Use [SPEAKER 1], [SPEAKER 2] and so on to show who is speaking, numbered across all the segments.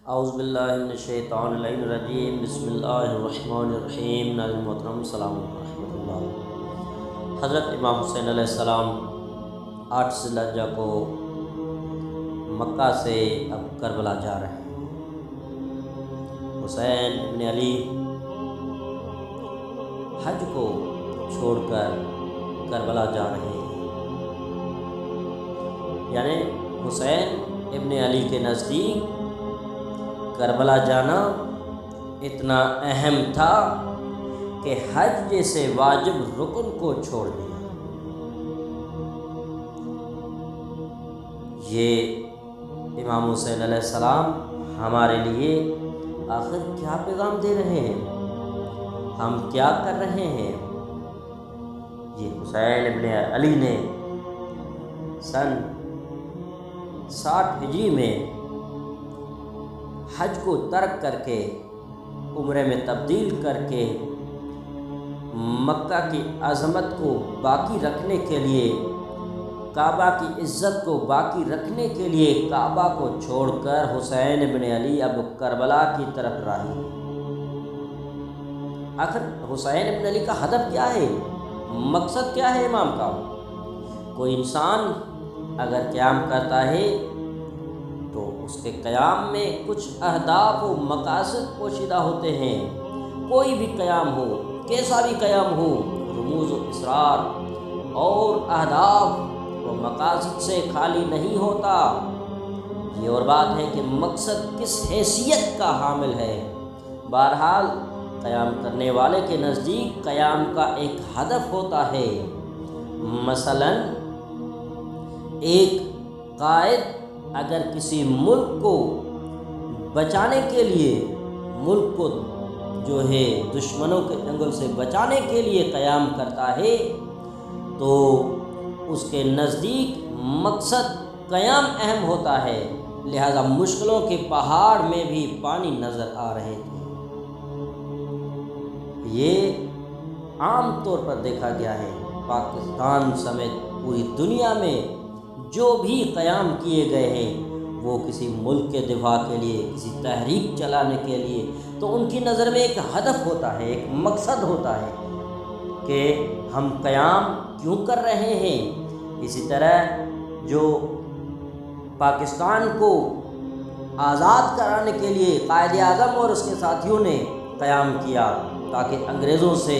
[SPEAKER 1] اعوذ باللہ من الشیطان الرجیم، بسم اللہ الرحمن الرحیم۔ ناظرین محترم، السلام علیکم ورحمۃ اللہ۔ حضرت امام حسین علیہ السلام 8 ذی الحجہ کو مکہ سے اب کربلا جا رہے ہیں۔ حسین ابن علی حج کو چھوڑ کر کربلا جا رہے ہیں، یعنی حسین ابن علی کے نزدیک کربلا جانا اتنا اہم تھا کہ حج جیسے واجب رکن کو چھوڑ دیا۔ یہ امام حسین علیہ السلام ہمارے لیے آخر کیا پیغام دے رہے ہیں، ہم کیا کر رہے ہیں؟ یہ حسین ابن علی نے سن 60 ہجری میں حج کو ترک کر کے عمرے میں تبدیل کر کے مکہ کی عظمت کو باقی رکھنے کے لیے، کعبہ کی عزت کو باقی رکھنے کے لیے کعبہ کو چھوڑ کر حسین ابن علی اب کربلا کی طرف راہی۔ آخر حسین ابن علی کا ہدف کیا ہے، مقصد کیا ہے امام کا؟ کوئی انسان اگر قیام کرتا ہے تو اس کے قیام میں کچھ اہداف و مقاصد پوشیدہ ہوتے ہیں۔ کوئی بھی قیام ہو، کیسا بھی قیام ہو، رموز و اسرار اور اہداف و مقاصد سے خالی نہیں ہوتا۔ یہ اور بات ہے کہ مقصد کس حیثیت کا حامل ہے۔ بہرحال قیام کرنے والے کے نزدیک قیام کا ایک ہدف ہوتا ہے۔ مثلاً ایک قائد اگر کسی ملک کو بچانے کے لیے، ملک کو جو ہے دشمنوں کے چنگل سے بچانے کے لیے قیام کرتا ہے تو اس کے نزدیک مقصد قیام اہم ہوتا ہے۔ لہذا مشکلوں کے پہاڑ میں بھی پانی نظر آ رہے تھے۔ یہ عام طور پر دیکھا گیا ہے، پاکستان سمیت پوری دنیا میں جو بھی قیام کیے گئے ہیں وہ کسی ملک کے دفاع کے لیے، کسی تحریک چلانے کے لیے، تو ان کی نظر میں ایک ہدف ہوتا ہے، ایک مقصد ہوتا ہے کہ ہم قیام کیوں کر رہے ہیں۔ اسی طرح جو پاکستان کو آزاد کرانے کے لیے قائد اعظم اور اس کے ساتھیوں نے قیام کیا تاکہ انگریزوں سے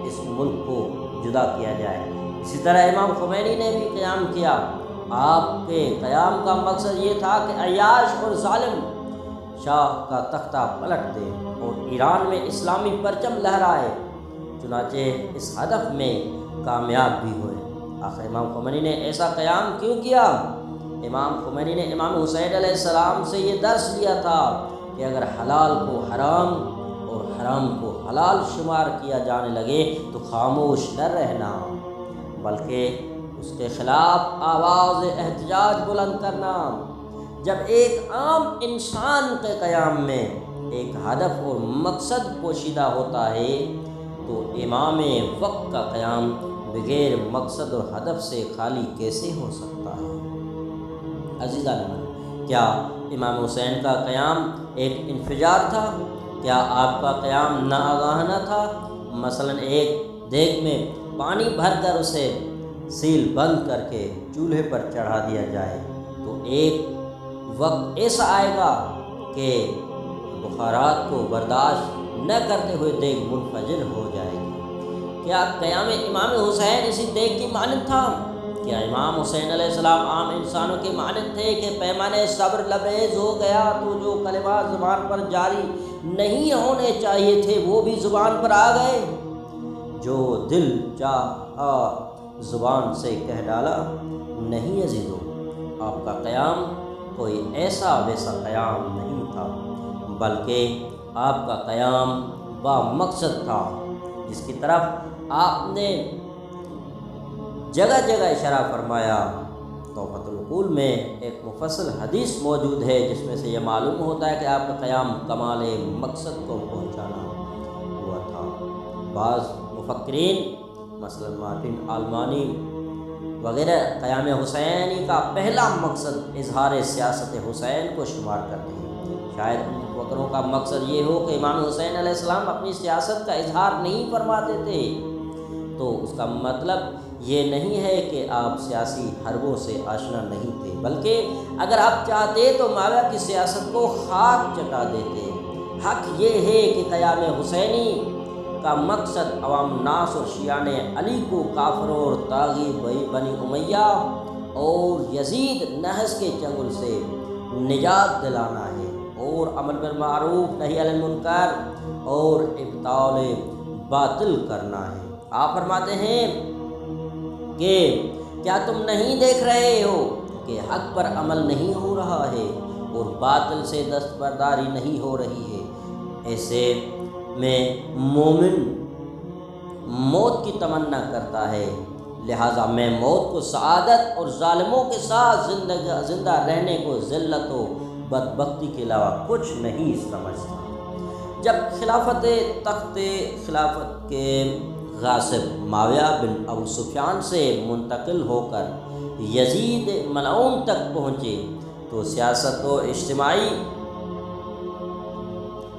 [SPEAKER 1] اس ملک کو جدا کیا جائے، اسی طرح امام خمینی نے بھی قیام کیا۔ آپ کے قیام کا مقصد یہ تھا کہ عیاش اور ظالم شاہ کا تختہ پلٹ دے اور ایران میں اسلامی پرچم لہرائے، چنانچہ اس ہدف میں کامیاب بھی ہوئے۔ آخر امام خمینی نے ایسا قیام کیوں کیا؟ امام خمینی نے امام حسین علیہ السلام سے یہ درس لیا تھا کہ اگر حلال کو حرام اور حرام کو حلال شمار کیا جانے لگے تو خاموش نہ رہنا، بلکہ اس کے خلاف آواز احتجاج بلند کرنا۔ جب ایک عام انسان کے قیام میں ایک ہدف اور مقصد پوشیدہ ہوتا ہے تو امام وقت کا قیام بغیر مقصد اور ہدف سے خالی کیسے ہو سکتا ہے؟ عزیزان، کیا امام حسین کا قیام ایک انفجار تھا؟ کیا آپ کا قیام ناآگاہانہ تھا؟ مثلاً ایک دیگ میں پانی بھر کر اسے سیل بند کر کے چولہے پر چڑھا دیا جائے تو ایک وقت ایسا آئے گا کہ بخارات کو برداشت نہ کرتے ہوئے دیگ منفجر ہو جائے گی۔ کیا قیام امام حسین اسی دیگ کی مانند تھا؟ کیا امام حسین علیہ السلام عام انسانوں کے مانند تھے کہ پیمانے صبر لبریز ہو گیا تو جو کلمات زبان پر جاری نہیں ہونے چاہیے تھے وہ بھی زبان پر آ گئے؟ جو دل چاہا زبان سے کہہ ڈالا؟ نہیں عزیزو، آپ کا قیام کوئی ایسا ویسا قیام نہیں تھا، بلکہ آپ کا قیام با مقصد تھا، جس کی طرف آپ نے جگہ جگہ اشارہ فرمایا۔ تحفۃ العقول میں ایک مفصل حدیث موجود ہے جس میں سے یہ معلوم ہوتا ہے کہ آپ کا قیام کمال مقصد کو پہنچانا ہوا تھا۔ بعض مفکرین مثلاً مارٹن آلمانی وغیرہ قیام حسینی کا پہلا مقصد اظہار سیاست حسین کو شمار کرتے ہیں۔ شاید ان فقروں کا مقصد یہ ہو کہ امام حسین علیہ السلام اپنی سیاست کا اظہار نہیں فرماتے تھے، تو اس کا مطلب یہ نہیں ہے کہ آپ سیاسی حربوں سے آشنا نہیں تھے، بلکہ اگر آپ چاہتے تو معاویہ کی سیاست کو خاک چٹا دیتے۔ حق یہ ہے کہ قیام حسینی کا مقصد عوام الناس اور شیعان علی کو کافروں اور طاغی بنی امیہ اور یزید نحس کے چنگل سے نجات دلانا ہے، اور امر بالمعروف نہی عن المنکر اور ابطال باطل کرنا ہے۔ آپ فرماتے ہیں کہ کیا تم نہیں دیکھ رہے ہو کہ حق پر عمل نہیں ہو رہا ہے اور باطل سے دستبرداری نہیں ہو رہی ہے؟ ایسے میں مومن موت کی تمنا کرتا ہے، لہٰذا میں موت کو سعادت اور ظالموں کے ساتھ زندہ رہنے کو ذلت و بدبختی کے علاوہ کچھ نہیں سمجھتا۔ جب تخت خلافت کے غاصب معاویہ بن ابو سفیان سے منتقل ہو کر یزید ملعون تک پہنچے تو سیاست و اجتماعی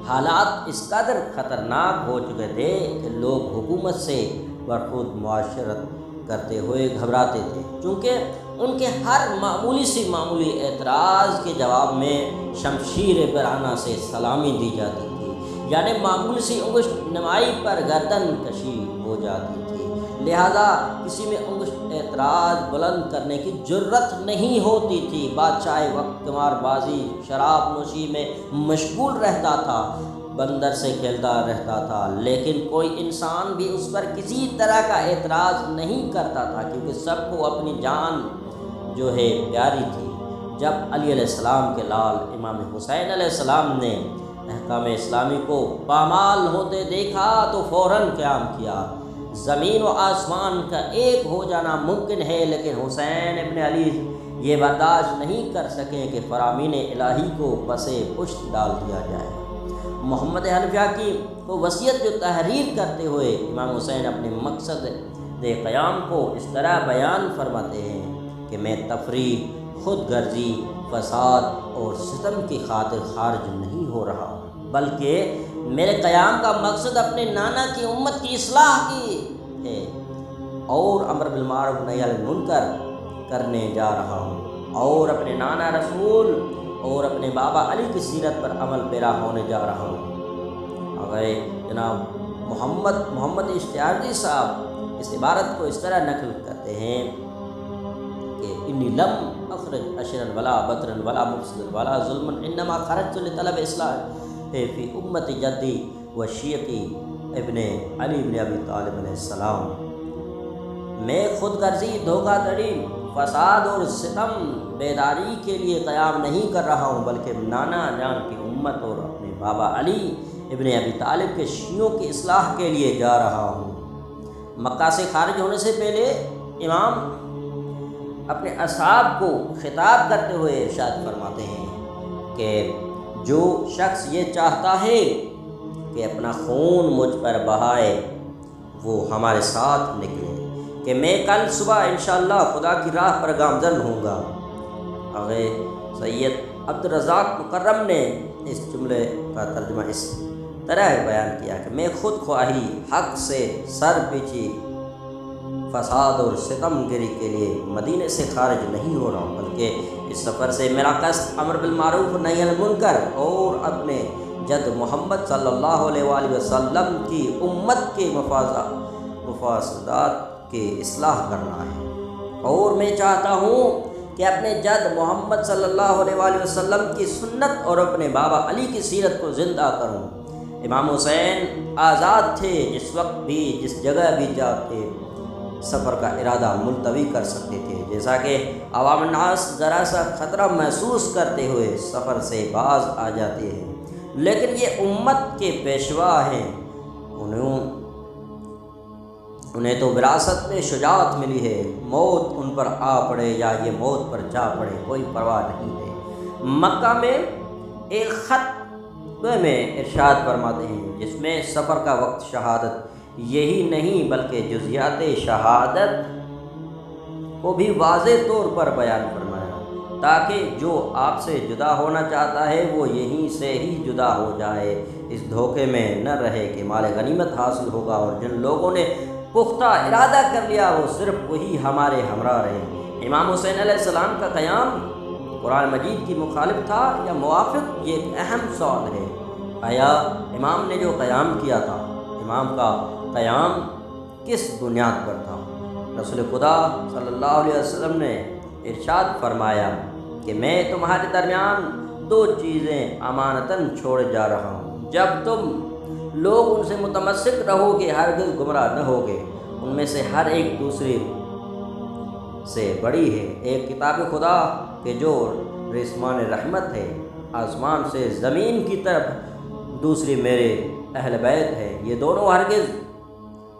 [SPEAKER 1] حالات اس قدر خطرناک ہو چکے تھے کہ لوگ حکومت سے برخود معاشرت کرتے ہوئے گھبراتے تھے، چونکہ ان کے ہر معمولی اعتراض کے جواب میں شمشیر برہنہ سے سلامی دی جاتی تھی، یعنی معمولی سی انگشت نمائی پر گردن کشی ہو جاتی تھی۔ لہذا کسی میں انگشت اعتراض بلند کرنے کی جرت نہیں ہوتی تھی۔ بادشاہ وقت قمار بازی شراب نوشی میں مشغول رہتا تھا، بندر سے کھیلتا رہتا تھا، لیکن کوئی انسان بھی اس پر کسی طرح کا اعتراض نہیں کرتا تھا، کیونکہ سب کو اپنی جان جو ہے پیاری تھی۔ جب علی علیہ السلام کے لال امام حسین علیہ السلام نے احکام اسلامی کو پامال ہوتے دیکھا تو فوراً قیام کیا۔ زمین و آسمان کا ایک ہو جانا ممکن ہے، لیکن حسین ابن علی یہ برداشت نہیں کر سکیں کہ فرامین الہی کو پسے پشت ڈال دیا جائے۔ محمد حنفیہ کی کو وصیت جو تحریر کرتے ہوئے امام حسین اپنے مقصد قیام کو اس طرح بیان فرماتے ہیں کہ میں تفریح، خود غرضی، فساد اور ستم کی خاطر خارج نہیں ہو رہا ہوں، بلکہ میرے قیام کا مقصد اپنے نانا کی امت کی اصلاح کی ہے اور امر بالمعروف نہی عن المنکر کرنے جا رہا ہوں، اور اپنے نانا رسول اور اپنے بابا علی کی سیرت پر عمل پیرا ہونے جا رہا ہوں۔ اگر جناب محمد اشتیاقی صاحب اس عبارت کو اس طرح نقل کرتے ہیں کہ انی لم اخرج اشرا ولا بطرا ولا مفسدا ولا ظلما انما خرجت لطلب اصلاح فی امت جدی و شیعتی ابن علی بن ابی طالب علیہ السلام۔ میں خود غرضی، دھوکہ دھڑی، فساد اور ستم بیداری کے لیے قیام نہیں کر رہا ہوں، بلکہ نانا جان کی امت اور اپنے بابا علی ابن ابی طالب کے شیعوں کی اصلاح کے لیے جا رہا ہوں۔ مکہ سے خارج ہونے سے پہلے امام اپنے اصحاب کو خطاب کرتے ہوئے ارشاد فرماتے ہیں کہ جو شخص یہ چاہتا ہے کہ اپنا خون مجھ پر بہائے وہ ہمارے ساتھ نکلے کہ میں کل صبح انشاءاللہ خدا کی راہ پر گامزن ہوں گا۔ اگر سید عبدالرزاق مکرم نے اس جملے کا ترجمہ اس طرح بیان کیا کہ میں خود خواہی، حق سے سر پیچی، فساد اور ستم گری کے لیے مدینے سے خارج نہیں ہو رہا ہوں، بلکہ اس سفر سے میرا قصد امر بالمعروف نہی عن المنکر اور اپنے جد محمد صلی اللہ علیہ وآلہ وسلم کی امت کے مفاسدات کی اصلاح کرنا ہے، اور میں چاہتا ہوں کہ اپنے جد محمد صلی اللہ علیہ وآلہ وسلم کی سنت اور اپنے بابا علی کی سیرت کو زندہ کروں۔ امام حسین آزاد تھے، جس وقت بھی جس جگہ بھی چاہتے سفر کا ارادہ ملتوی کر سکتے تھے، جیسا کہ عوام الناس ذرا سا خطرہ محسوس کرتے ہوئے سفر سے باز آ جاتے ہیں، لیکن یہ امت کے پیشوا ہیں، انہیں تو وراثت میں شجاعت ملی ہے، موت ان پر آ پڑے یا یہ موت پر جا پڑے کوئی پرواہ نہیں ہے۔ مکہ میں ایک خط میں ارشاد فرماتے ہیں جس میں سفر کا وقت شہادت یہی نہیں بلکہ جزیات شہادت کو بھی واضح طور پر بیان فرمایا، تاکہ جو آپ سے جدا ہونا چاہتا ہے وہ یہیں سے ہی جدا ہو جائے، اس دھوکے میں نہ رہے کہ مال غنیمت حاصل ہوگا، اور جن لوگوں نے پختہ ارادہ کر لیا وہ صرف وہی ہمارے ہمراہ رہے۔ امام حسین علیہ السلام کا قیام قرآن مجید کی مخالف تھا یا موافق؟ یہ ایک اہم سوال ہے۔ آیا امام نے جو قیام کیا تھا، امام کا قیام کس بنیاد پر تھا؟ رسول خدا صلی اللہ علیہ وسلم نے ارشاد فرمایا کہ میں تمہارے درمیان دو چیزیں امانتاً چھوڑے جا رہا ہوں، جب تم لوگ ان سے متمسک رہو گے ہرگز گمراہ نہ ہوگے۔ ان میں سے ہر ایک دوسری سے بڑی ہے، ایک کتاب خدا کہ جو رسمان رحمت ہے آسمان سے زمین کی طرف، دوسری میرے اہل بیت ہے، یہ دونوں ہرگز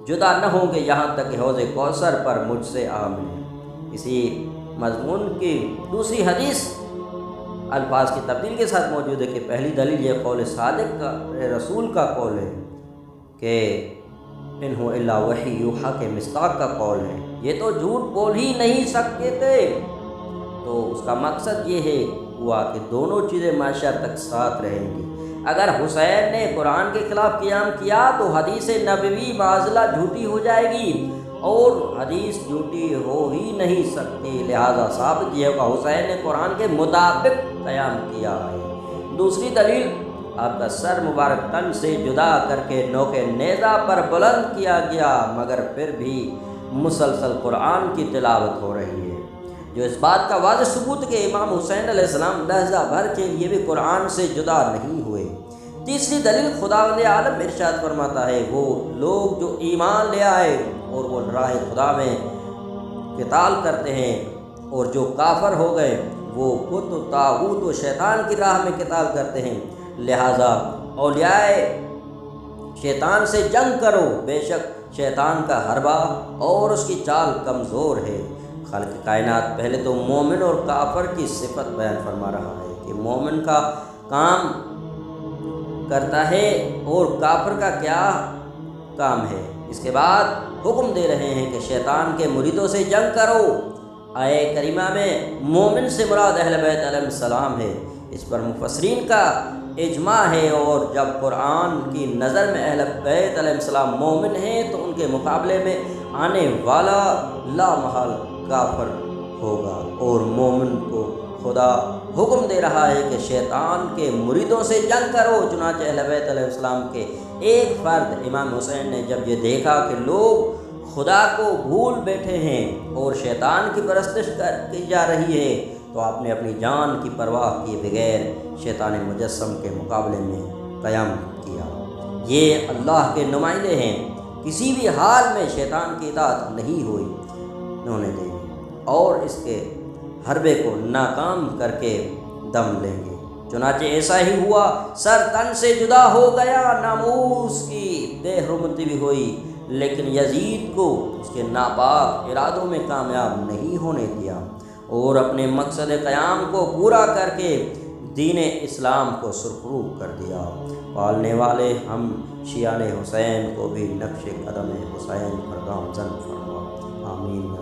[SPEAKER 1] جدا نہ ہوں گے یہاں تک کہ حوض کوثر پر مجھ سے آ ملیں۔ اسی مضمون کی دوسری حدیث الفاظ کی تبدیل کے ساتھ موجود ہے کہ پہلی دلیل یہ قول صادق کا رسول کا قول ہے کہ ان هو الا وحی یوحیٰ کے مصداق کا قول ہے، یہ تو جھوٹ بول ہی نہیں سکتے تھے۔ تو اس کا مقصد یہ ہے ہوا کہ دونوں چیزیں معاشر تک ساتھ رہیں گی۔ اگر حسین نے قرآن کے خلاف قیام کیا تو حدیث نبوی معاذلہ جھوٹی ہو جائے گی، اور حدیث جھوٹی ہو ہی نہیں سکتی، لہذا ثابت یہ ہوگا حسین نے قرآن کے مطابق قیام کیا ہے۔ دوسری دلیل، آپ کا سر مبارک تن سے جدا کر کے نوک نیزہ پر بلند کیا گیا، مگر پھر بھی مسلسل قرآن کی تلاوت ہو رہی ہے، جو اس بات کا واضح ثبوت کہ امام حسین علیہ السلام لحظہ بھر کے لیے بھی قرآن سے جدا نہیں ہوئے۔ تیسری دلیل، خداوند عالم ارشاد فرماتا ہے وہ لوگ جو ایمان لے آئے اور وہ راہ خدا میں قتال کرتے ہیں، اور جو کافر ہو گئے وہ بت و طاغوت و شیطان کی راہ میں قتال کرتے ہیں، لہٰذا اولیاء شیطان سے جنگ کرو، بے شک شیطان کا حربہ اور اس کی چال کمزور ہے۔ خالق کائنات پہلے تو مومن اور کافر کی صفت بیان فرما رہا ہے کہ مومن کا کام کرتا ہے اور کافر کا کیا کام ہے۔ اس کے بعد حکم دے رہے ہیں کہ شیطان کے مریدوں سے جنگ کرو۔ آیہ کریمہ میں مومن سے مراد اہل بیت علیہ السلام ہے، اس پر مفسرین کا اجماع ہے، اور جب قرآن کی نظر میں اہل بیت علیہ السلام مومن ہیں تو ان کے مقابلے میں آنے والا لا محال کافر ہوگا، اور مومن کو خدا حکم دے رہا ہے کہ شیطان کے مریدوں سے جنگ کرو۔ چنانچہ اہل بیت علیہ السلام کے ایک فرد امام حسین نے جب یہ دیکھا کہ لوگ خدا کو بھول بیٹھے ہیں اور شیطان کی پرستش کی جا رہی ہے، تو آپ نے اپنی جان کی پرواہ کیے بغیر شیطان مجسم کے مقابلے میں قیام کیا۔ یہ اللہ کے نمائندے ہیں، کسی بھی حال میں شیطان کی اطاعت نہیں ہوئی انہوں نے دی، اور اس کے حربے کو ناکام کر کے دم لیں گے۔ چنانچہ ایسا ہی ہوا، سر تن سے جدا ہو گیا، ناموس کی بے حرمتی بھی ہوئی، لیکن یزید کو اس کے ناپاک ارادوں میں کامیاب نہیں ہونے دیا، اور اپنے مقصد قیام کو پورا کر کے دین اسلام کو سرخرو کر دیا۔ پالنے والے ہم شیعان حسین کو بھی نقش قدم حسین پر گامزن فرما، آمین۔